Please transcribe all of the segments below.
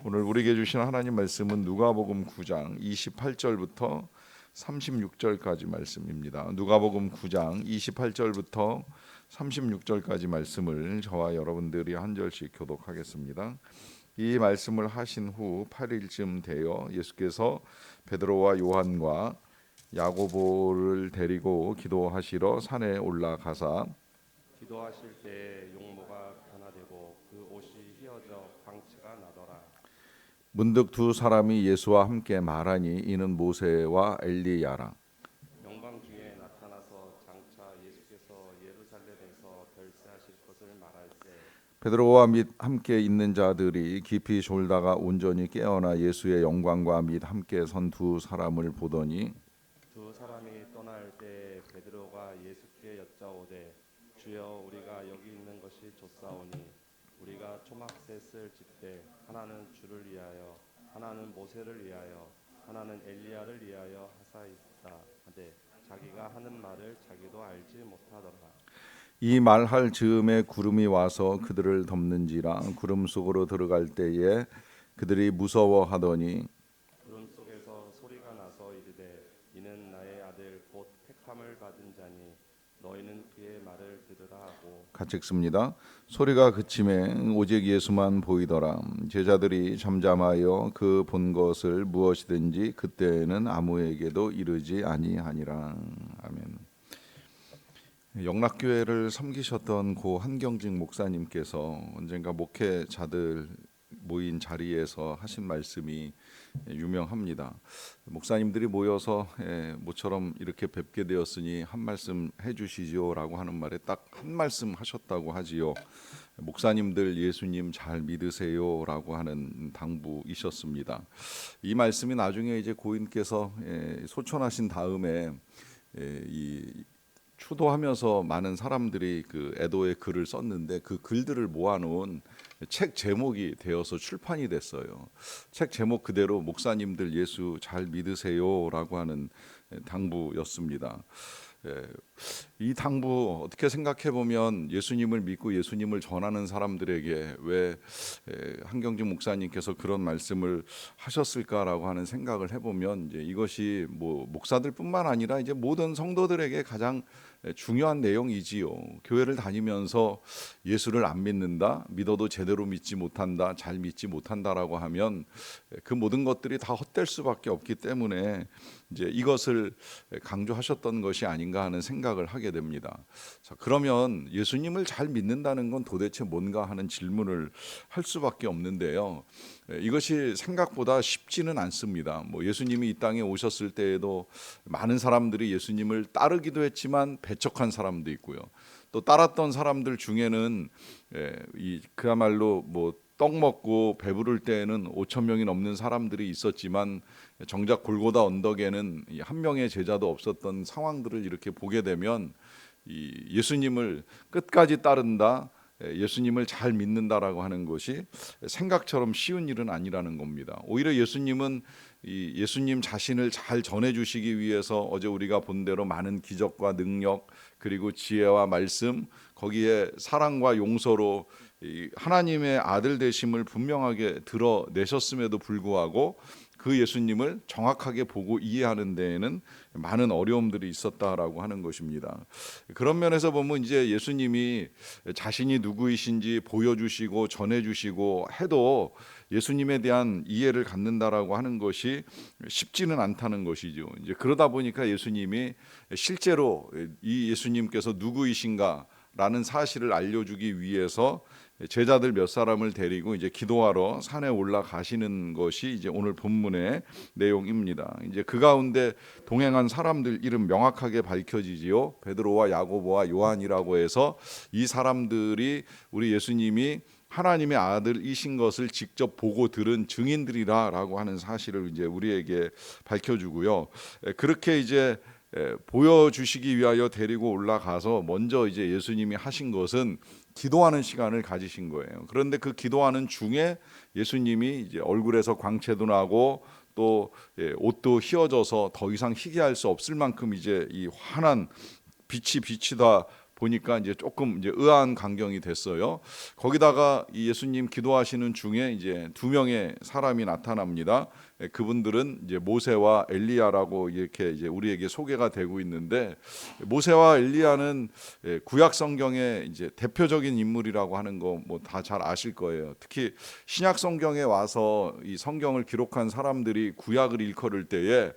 오늘 우리에게 주신 하나님 말씀은 누가복음 9장 28절부터 36절까지 말씀입니다. 누가복음 9장 28절부터 36절까지 말씀을 저와 여러분들이 한 절씩 교독하겠습니다. 이 말씀을 하신 후 8일쯤 되어 예수께서 베드로와 요한과 야고보를 데리고 기도하시러 산에 올라가사 기도하실 때 용모가 변화되고 그 옷이 휘어져 광채가 나더라. 문득 두 사람이 예수와 함께 말하니 이는 모세와 엘리야라. 영광 중에 나타나서 장차 예수께서 예루살렘에서 별세하실 것을 말할세. 베드로와 및 함께 있는 자들이 깊이 졸다가 온전히 깨어나 예수의 영광과 및 함께 선 두 사람을 보더니 두 사람이 떠날 때 베드로가 예수께 여짜오되 주여 우리가 여기 있는 것이 좋사오니 우리가 초막셋을 짓되 하나는 주를 위하여 하나는 모세를 위하여 하나는 엘리야를 위하여 하사이다 하되 자기가 하는 말을 자기도 알지 못하더라. 이 말할 즈음에 구름이 와서 그들을 덮는지라. 구름 속으로 들어갈 때에 그들이 무서워하더니 구름 속에서 소리가 나서 이르되 이는 나의 아들 곧 택함을 받은 자니 너희는 그의 말을 들으라 하고 같이 읽습니다. 소리가 그침에 오직 예수만 보이더라. 제자들이 잠잠하여 그 본 것을 무엇이든지 그때는 아무에게도 이르지 아니하니라. 아멘. 영락교회를 섬기셨던 고 한경직 목사님께서 언젠가 목회자들 모인 자리에서 하신 말씀이 유명합니다. 목사님들이 모여서 모처럼 이렇게 뵙게 되었으니 한 말씀 해주시지요라고 하는 말에 딱 한 말씀 하셨다고 하지요. 목사님들 예수님 잘 믿으세요라고 하는 당부이셨습니다. 이 말씀이 나중에 이제 고인께서 소천하신 다음에 이 추도하면서 많은 사람들이 그 애도의 글을 썼는데 그 글들을 모아놓은 책 제목이 되어서 출판이 됐어요. 책 제목 그대로 목사님들 예수 잘 믿으세요라고 하는 당부였습니다. 이 당부 어떻게 생각해 보면 예수님을 믿고 예수님을 전하는 사람들에게 왜 한경직 목사님께서 그런 말씀을 하셨을까라고 하는 생각을 해보면 이제 이것이 뭐 목사들뿐만 아니라 이제 모든 성도들에게 가장 중요한 내용이지요. 교회를 다니면서 예수를 안 믿는다, 믿어도 제대로 믿지 못한다, 잘 믿지 못한다라고 하면 그 모든 것들이 다 헛될 수밖에 없기 때문에 이제 이것을 강조하셨던 것이 아닌가 하는 생각을 하게 됩니다. 자, 그러면 예수님을 잘 믿는다는 건 도대체 뭔가 하는 질문을 할 수밖에 없는데요. 이것이 생각보다 쉽지는 않습니다. 뭐 예수님이 이 땅에 오셨을 때에도 많은 사람들이 예수님을 따르기도 했지만 배척한 사람도 있고요. 또 따랐던 사람들 중에는 그야말로 뭐 떡 먹고 배부를 때에는 5천 명이 넘는 사람들이 있었지만 정작 골고다 언덕에는 한 명의 제자도 없었던 상황들을 이렇게 보게 되면 이 예수님을 끝까지 따른다, 예수님을 잘 믿는다라고 하는 것이 생각처럼 쉬운 일은 아니라는 겁니다. 오히려 예수님은 이 예수님 자신을 잘 전해주시기 위해서 어제 우리가 본 대로 많은 기적과 능력 그리고 지혜와 말씀 거기에 사랑과 용서로 하나님의 아들 되심을 분명하게 드러내셨음에도 불구하고 그 예수님을 정확하게 보고 이해하는 데에는 많은 어려움들이 있었다라고 하는 것입니다. 그런 면에서 보면 이제 예수님이 자신이 누구이신지 보여주시고 전해주시고 해도 예수님에 대한 이해를 갖는다라고 하는 것이 쉽지는 않다는 것이죠. 이제 그러다 보니까 예수님이 실제로 이 예수님께서 누구이신가라는 사실을 알려주기 위해서 제자들 몇 사람을 데리고 이제 기도하러 산에 올라가시는 것이 이제 오늘 본문의 내용입니다. 이제 그 가운데 동행한 사람들 이름 명확하게 밝혀지지요. 베드로와 야고보와 요한이라고 해서 이 사람들이 우리 예수님이 하나님의 아들이신 것을 직접 보고 들은 증인들이라라고 하는 사실을 이제 우리에게 밝혀주고요. 그렇게 이제 보여주시기 위하여 데리고 올라가서 먼저 이제 예수님이 하신 것은 기도하는 시간을 가지신 거예요. 그런데 그 기도하는 중에 예수님이 이제 얼굴에서 광채도 나고 또 옷도 휘어져서 더 이상 희귀할 수 없을 만큼 이제 이 환한 빛이 비치다 보니까 이제 조금 이제 의아한 광경이 됐어요. 거기다가 이 예수님 기도하시는 중에 이제 두 명의 사람이 나타납니다. 그분들은 이제 모세와 엘리야라고 이렇게 이제 우리에게 소개가 되고 있는데, 모세와 엘리야는 구약 성경의 이제 대표적인 인물이라고 하는 거 뭐 다 잘 아실 거예요. 특히 신약 성경에 와서 이 성경을 기록한 사람들이 구약을 일컬을 때에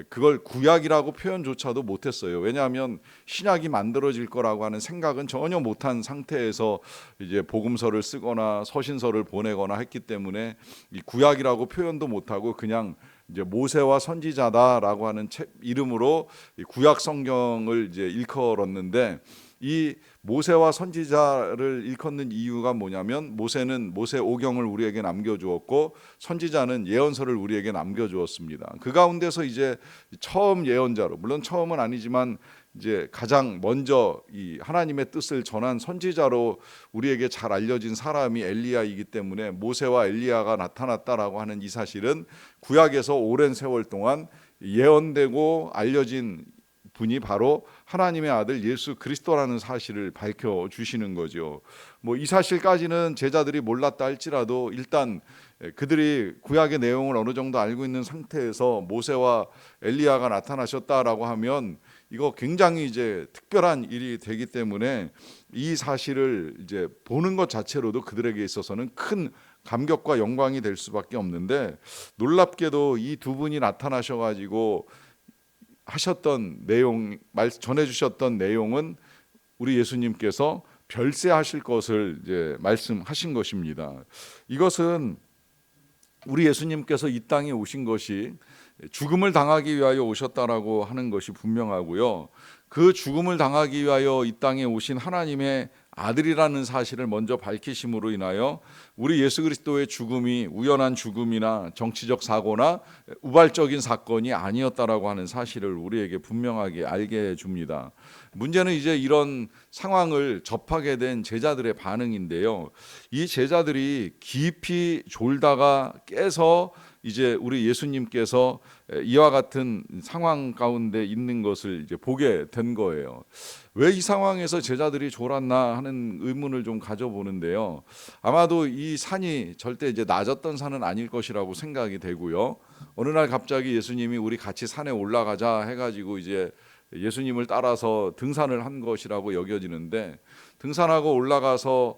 그걸 구약이라고 표현조차도 못했어요. 왜냐하면 신약이 만들어질 거라고 하는 생각은 전혀 못한 상태에서 이제 복음서를 쓰거나 서신서를 보내거나 했기 때문에 이 구약이라고 표현도 못하고 그냥 이제 모세와 선지자다라고 하는 책 이름으로 이 구약 성경을 이제 일컬었는데, 이 모세와 선지자를 일컫는 이유가 뭐냐면, 모세는 모세 오경을 우리에게 남겨주었고 선지자는 예언서를 우리에게 남겨주었습니다. 그 가운데서 이제 처음 예언자로, 물론 처음은 아니지만 이제 가장 먼저 이 하나님의 뜻을 전한 선지자로 우리에게 잘 알려진 사람이 엘리야이기 때문에 모세와 엘리야가 나타났다라고 하는 이 사실은 구약에서 오랜 세월 동안 예언되고 알려진 분이 바로 하나님의 아들 예수 그리스도라는 사실을 밝혀 주시는 거죠. 뭐 이 사실까지는 제자들이 몰랐다 할지라도 일단 그들이 구약의 내용을 어느 정도 알고 있는 상태에서 모세와 엘리야가 나타나셨다라고 하면 이거 굉장히 이제 특별한 일이 되기 때문에 이 사실을 이제 보는 것 자체로도 그들에게 있어서는 큰 감격과 영광이 될 수밖에 없는데, 놀랍게도 이 두 분이 나타나셔가지고 하셨던 내용, 전해주셨던 내용은 우리 예수님께서 별세하실 것을 이제 말씀하신 것입니다. 이것은 우리 예수님께서 이 땅에 오신 것이 죽음을 당하기 위하여 오셨다라고 하는 것이 분명하고요. 그 죽음을 당하기 위하여 이 땅에 오신 하나님의 아들이라는 사실을 먼저 밝히심으로 인하여 우리 예수 그리스도의 죽음이 우연한 죽음이나 정치적 사고나 우발적인 사건이 아니었다라고 하는 사실을 우리에게 분명하게 알게 해줍니다. 문제는 이제 이런 상황을 접하게 된 제자들의 반응인데요. 이 제자들이 깊이 졸다가 깨서 이제 우리 예수님께서 이와 같은 상황 가운데 있는 것을 이제 보게 된 거예요. 왜 이 상황에서 제자들이 졸았나 하는 의문을 좀 가져보는데요. 아마도 이 산이 절대 이제 낮았던 산은 아닐 것이라고 생각이 되고요. 어느 날 갑자기 예수님이 우리 같이 산에 올라가자 해가지고 이제 예수님을 따라서 등산을 한 것이라고 여겨지는데, 등산하고 올라가서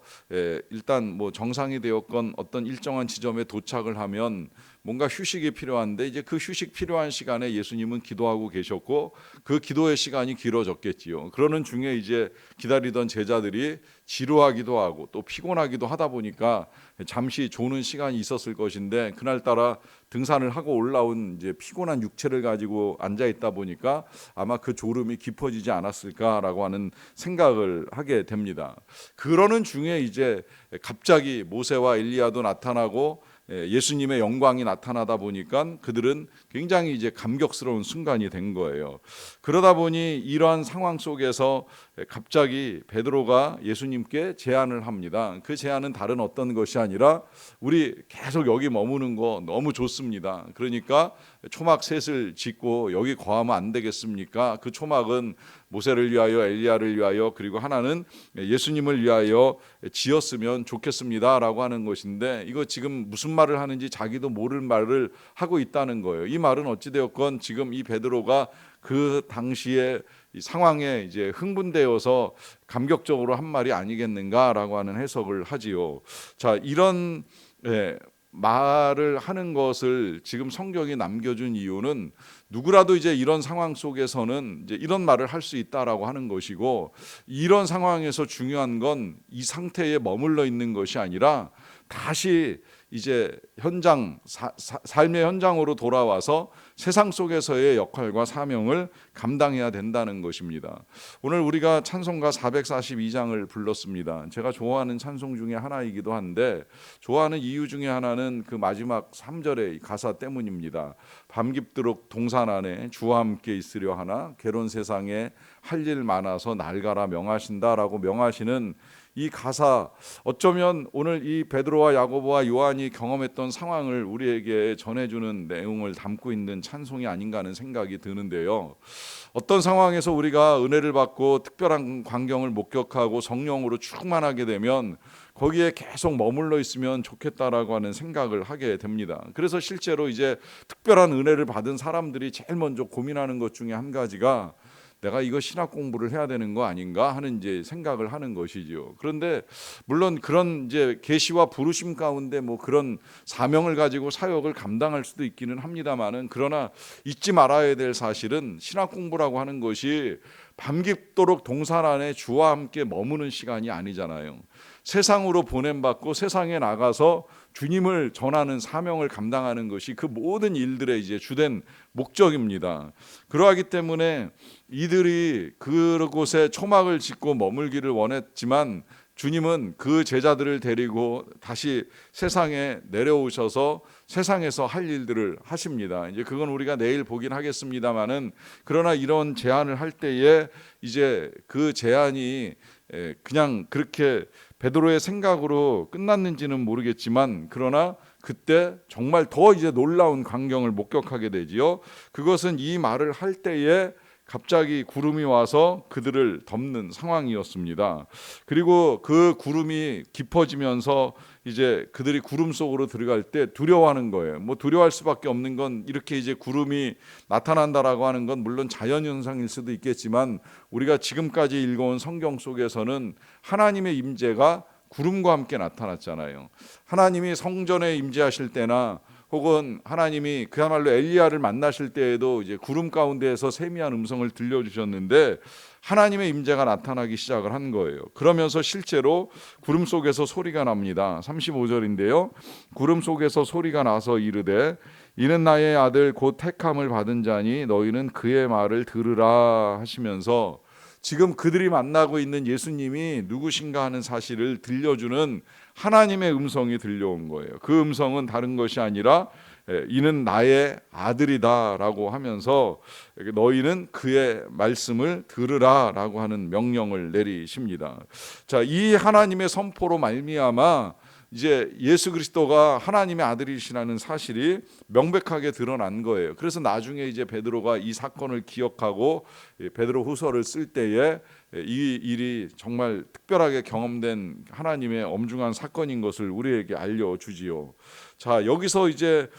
일단 뭐 정상이 되었건 어떤 일정한 지점에 도착을 하면 뭔가 휴식이 필요한데, 이제 그 휴식 필요한 시간에 예수님은 기도하고 계셨고 그 기도의 시간이 길어졌겠지요. 그러는 중에 이제 기다리던 제자들이 지루하기도 하고 또 피곤하기도 하다 보니까 잠시 조는 시간이 있었을 것인데, 그날따라 등산을 하고 올라온 이제 피곤한 육체를 가지고 앉아 있다 보니까 아마 그 졸음이 깊어지지 않았을까라고 하는 생각을 하게 됩니다. 그러는 중에 이제 갑자기 모세와 엘리야도 나타나고 예수님의 영광이 나타나다 보니까 그들은 굉장히 이제 감격스러운 순간이 된 거예요. 그러다 보니 이러한 상황 속에서 갑자기 베드로가 예수님께 제안을 합니다. 그 제안은 다른 어떤 것이 아니라, 우리 계속 여기 머무는 거 너무 좋습니다. 그러니까 초막 셋을 짓고 여기 거하면 안 되겠습니까? 그 초막은 모세를 위하여, 엘리야를 위하여, 그리고 하나는 예수님을 위하여 지었으면 좋겠습니다라고 하는 것인데, 이거 지금 무슨 말을 하는지 자기도 모를 말을 하고 있다는 거예요. 이 말은 어찌되었건 지금 이 베드로가 그 당시에 이 상황에 이제 흥분되어서 감격적으로 한 말이 아니겠는가라고 하는 해석을 하지요. 자, 이런 말을 하는 것을 지금 성경이 남겨준 이유는, 누구라도 이제 이런 상황 속에서는 이제 이런 말을 할 수 있다라고 하는 것이고, 이런 상황에서 중요한 건 이 상태에 머물러 있는 것이 아니라 다시 이제 삶의 현장으로 돌아와서 세상 속에서의 역할과 사명을 감당해야 된다는 것입니다. 오늘 우리가 찬송가 442장을 불렀습니다. 제가 좋아하는 찬송 중에 하나이기도 한데, 좋아하는 이유 중에 하나는 그 마지막 3절의 가사 때문입니다. 밤 깊도록 동산 안에 주와 함께 있으려 하나, 괴로운 세상에 할 일 많아서 날가라 명하신다라고 명하시는 이 가사, 어쩌면 오늘 이 베드로와 야고보와 요한이 경험했던 상황을 우리에게 전해주는 내용을 담고 있는 찬송이 아닌가 하는 생각이 드는데요. 어떤 상황에서 우리가 은혜를 받고 특별한 광경을 목격하고 성령으로 충만하게 되면 거기에 계속 머물러 있으면 좋겠다라고 하는 생각을 하게 됩니다. 그래서 실제로 이제 특별한 은혜를 받은 사람들이 제일 먼저 고민하는 것 중에 한 가지가 내가 이거 신학 공부를 해야 되는 거 아닌가 하는 이제 생각을 하는 것이지요. 그런데 물론 그런 이제 계시와 부르심 가운데 뭐 그런 사명을 가지고 사역을 감당할 수도 있기는 합니다만은, 그러나 잊지 말아야 될 사실은 신학 공부라고 하는 것이 밤깊도록 동산 안에 주와 함께 머무는 시간이 아니잖아요. 세상으로 보냄받고 세상에 나가서 주님을 전하는 사명을 감당하는 것이 그 모든 일들의 이제 주된 목적입니다. 그러하기 때문에 이들이 그곳에 초막을 짓고 머물기를 원했지만 주님은 그 제자들을 데리고 다시 세상에 내려오셔서 세상에서 할 일들을 하십니다. 이제 그건 우리가 내일 보긴 하겠습니다만은, 그러나 이런 제안을 할 때에 이제 그 제안이 그냥 그렇게 베드로의 생각으로 끝났는지는 모르겠지만, 그러나 그때 정말 더 이제 놀라운 광경을 목격하게 되지요. 그것은 이 말을 할 때에 갑자기 구름이 와서 그들을 덮는 상황이었습니다. 그리고 그 구름이 깊어지면서 이제 그들이 구름 속으로 들어갈 때 두려워하는 거예요. 뭐 두려워할 수밖에 없는 건, 이렇게 이제 구름이 나타난다라고 하는 건 물론 자연 현상일 수도 있겠지만, 우리가 지금까지 읽어온 성경 속에서는 하나님의 임재가 구름과 함께 나타났잖아요. 하나님이 성전에 임재하실 때나 혹은 하나님이 그야말로 엘리야를 만나실 때에도 이제 구름 가운데에서 세미한 음성을 들려주셨는데 하나님의 임재가 나타나기 시작을 한 거예요. 그러면서 실제로 구름 속에서 소리가 납니다. 35절인데요. 구름 속에서 소리가 나서 이르되 이는 나의 아들 곧 택함을 받은 자니 너희는 그의 말을 들으라 하시면서, 지금 그들이 만나고 있는 예수님이 누구신가 하는 사실을 들려주는 하나님의 음성이 들려온 거예요. 그 음성은 다른 것이 아니라 이는 나의 아들이다라고 하면서 너희는 그의 말씀을 들으라라고 하는 명령을 내리십니다. 자, 이 하나님의 선포로 말미암아 이제 예수 그리스도가 하나님의 아들이시라는 사실이 명백하게 드러난 거예요. 그래서 나중에 이제 베드로가 이 사건을 기억하고 베드로 후서를 쓸 때에 이 일이 정말 특별하게 경험된 하나님의 엄중한 사건인 것을 우리에게 알려주지요. 자, 여기서 이제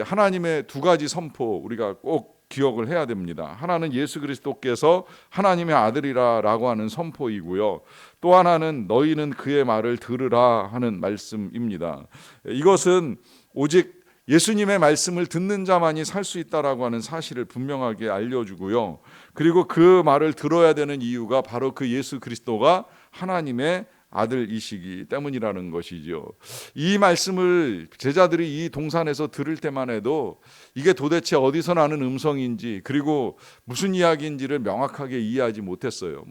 하나님의 두 가지 선포 우리가 꼭 기억을 해야 됩니다. 하나는 예수 그리스도께서 하나님의 아들이라라고 하는 선포이고요. 또 하나는 너희는 그의 말을 들으라 하는 말씀입니다. 이것은 오직 예수님의 말씀을 듣는 자만이 살 수 있다라고 하는 사실을 분명하게 알려주고요. 그리고 그 말을 들어야 되는 이유가 바로 그 예수 그리스도가 하나님의 아들이시기 때문이라는 것이죠. 이 말씀을 제자들이 이 동산에서 들을 때만 해도 이게 도대체 어디서 나는 음성인지, 그리고 무슨 이야기인지를 명확하게 이해하지 못했어요.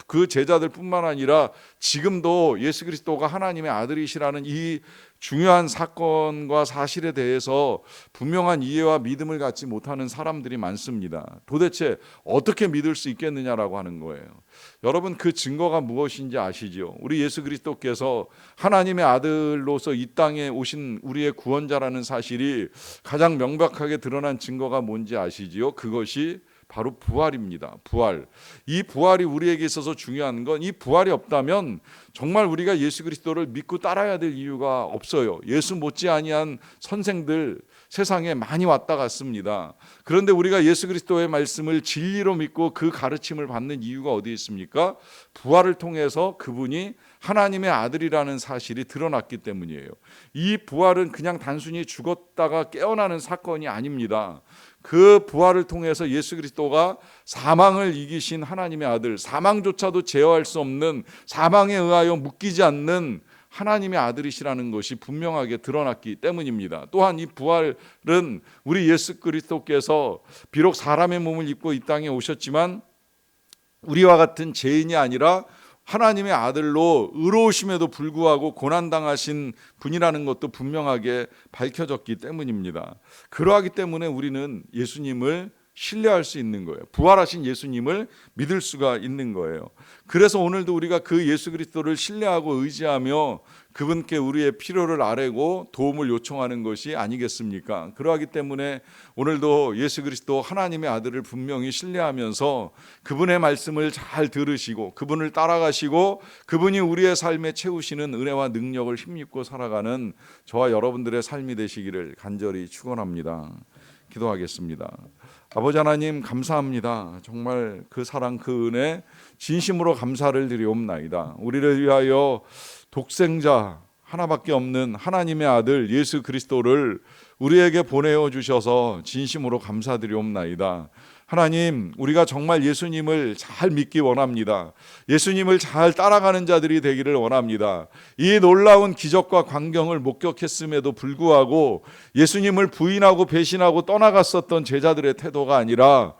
그 제자들뿐만 아니라 지금도 예수 그리스도가 하나님의 아들이시라는 이 중요한 사건과 사실에 대해서 분명한 이해와 믿음을 갖지 못하는 사람들이 많습니다. 도대체 어떻게 믿을 수 있겠느냐라고 하는 거예요. 여러분, 그 증거가 무엇인지 아시죠? 우리 예수 그리스도께서 하나님의 아들로서 이 땅에 오신 우리의 구원자라는 사실이 가장 명백하게 드러난 증거가 뭔지 아시지요? 그것이 바로 부활입니다. 부활. 이 부활이 우리에게 있어서 중요한 건, 이 부활이 없다면 정말 우리가 예수 그리스도를 믿고 따라야 될 이유가 없어요. 예수 못지아니한 선생들 세상에 많이 왔다 갔습니다. 그런데 우리가 예수 그리스도의 말씀을 진리로 믿고 그 가르침을 받는 이유가 어디에 있습니까? 부활을 통해서 그분이 하나님의 아들이라는 사실이 드러났기 때문이에요. 이 부활은 그냥 단순히 죽었다가 깨어나는 사건이 아닙니다. 그 부활을 통해서 예수 그리스도가 사망을 이기신 하나님의 아들, 사망조차도 제어할 수 없는, 사망에 의하여 묶이지 않는 하나님의 아들이시라는 것이 분명하게 드러났기 때문입니다. 또한 이 부활은 우리 예수 그리스도께서 비록 사람의 몸을 입고 이 땅에 오셨지만 우리와 같은 죄인이 아니라 하나님의 아들로 의로우심에도 불구하고 고난당하신 분이라는 것도 분명하게 밝혀졌기 때문입니다. 그러하기 때문에 우리는 예수님을 신뢰할 수 있는 거예요. 부활하신 예수님을 믿을 수가 있는 거예요. 그래서 오늘도 우리가 그 예수 그리스도를 신뢰하고 의지하며 그분께 우리의 필요를 아뢰고 도움을 요청하는 것이 아니겠습니까? 그러하기 때문에 오늘도 예수 그리스도 하나님의 아들을 분명히 신뢰하면서 그분의 말씀을 잘 들으시고 그분을 따라가시고 그분이 우리의 삶에 채우시는 은혜와 능력을 힘입고 살아가는 저와 여러분들의 삶이 되시기를 간절히 축원합니다. 기도하겠습니다. 아버지 하나님 감사합니다. 정말 그 사랑 그 은혜 진심으로 감사를 드리옵나이다. 우리를 위하여 독생자 하나밖에 없는 하나님의 아들 예수 그리스도를 우리에게 보내어 주셔서 진심으로 감사드리옵나이다. 하나님, 우리가 정말 예수님을 잘 믿기 원합니다. 예수님을 잘 따라가는 자들이 되기를 원합니다. 이 놀라운 기적과 광경을 목격했음에도 불구하고 예수님을 부인하고 배신하고 떠나갔었던 제자들의 태도가 아니라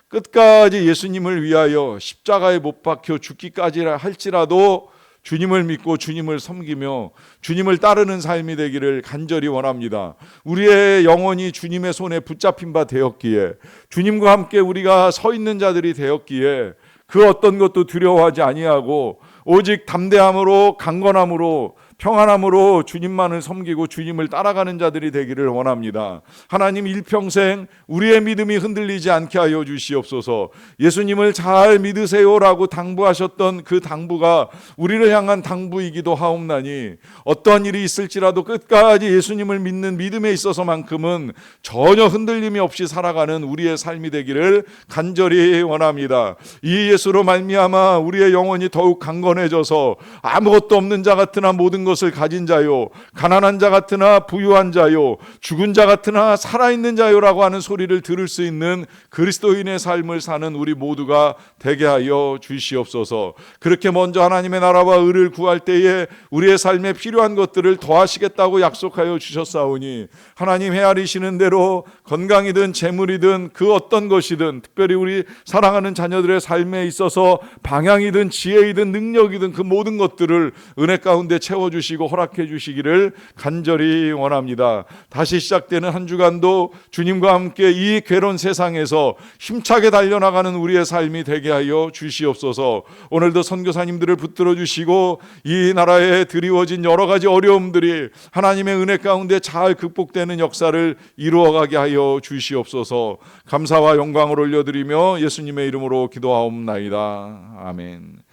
끝까지 예수님을 위하여 십자가에 못 박혀 죽기까지 할지라도 주님을 믿고 주님을 섬기며 주님을 따르는 삶이 되기를 간절히 원합니다. 우리의 영혼이 주님의 손에 붙잡힌 바 되었기에 주님과 함께 우리가 서 있는 자들이 되었기에 그 어떤 것도 두려워하지 아니하고 오직 담대함으로 강건함으로 평안함으로 주님만을 섬기고 주님을 따라가는 자들이 되기를 원합니다. 하나님 일평생 우리의 믿음이 흔들리지 않게 하여 주시옵소서. 예수님을 잘 믿으세요라고 당부하셨던 그 당부가 우리를 향한 당부이기도 하옵나니 어떤 일이 있을지라도 끝까지 예수님을 믿는 믿음에 있어서만큼은 전혀 흔들림이 없이 살아가는 우리의 삶이 되기를 간절히 원합니다. 이 예수로 말미암아 우리의 영혼이 더욱 강건해져서 아무것도 없는 자 같으나 모든 것을 가진 자요, 가난한 자 같으나 부유한 자요, 죽은 자 같으나 살아있는 자요라고 하는 소리를 들을 수 있는 그리스도인의 삶을 사는 우리 모두가 되게 하여 주시옵소서. 그렇게 먼저 하나님의 나라와 의를 구할 때에 우리의 삶에 필요한 것들을 더하시겠다고 약속하여 주셨사오니 하나님 헤아리시는 대로 건강이든 재물이든 그 어떤 것이든 특별히 우리 사랑하는 자녀들의 삶에 있어서 방향이든 지혜이든 능력이든 그 모든 것들을 은혜 가운데 채워주시고 허락해 주시기를 간절히 원합니다. 다시 시작되는 한 주간도 주님과 함께 이 괴로운 세상에서 힘차게 달려나가는 우리의 삶이 되게 하여 주시옵소서. 오늘도 선교사님들을 붙들어 주시고 이 나라에 드리워진 여러 가지 어려움들이 하나님의 은혜 가운데 잘 극복되는 역사를 이루어가게 하여 주시옵소서. 감사와 영광을 올려드리며 예수님의 이름으로 기도하옵나이다. 아멘.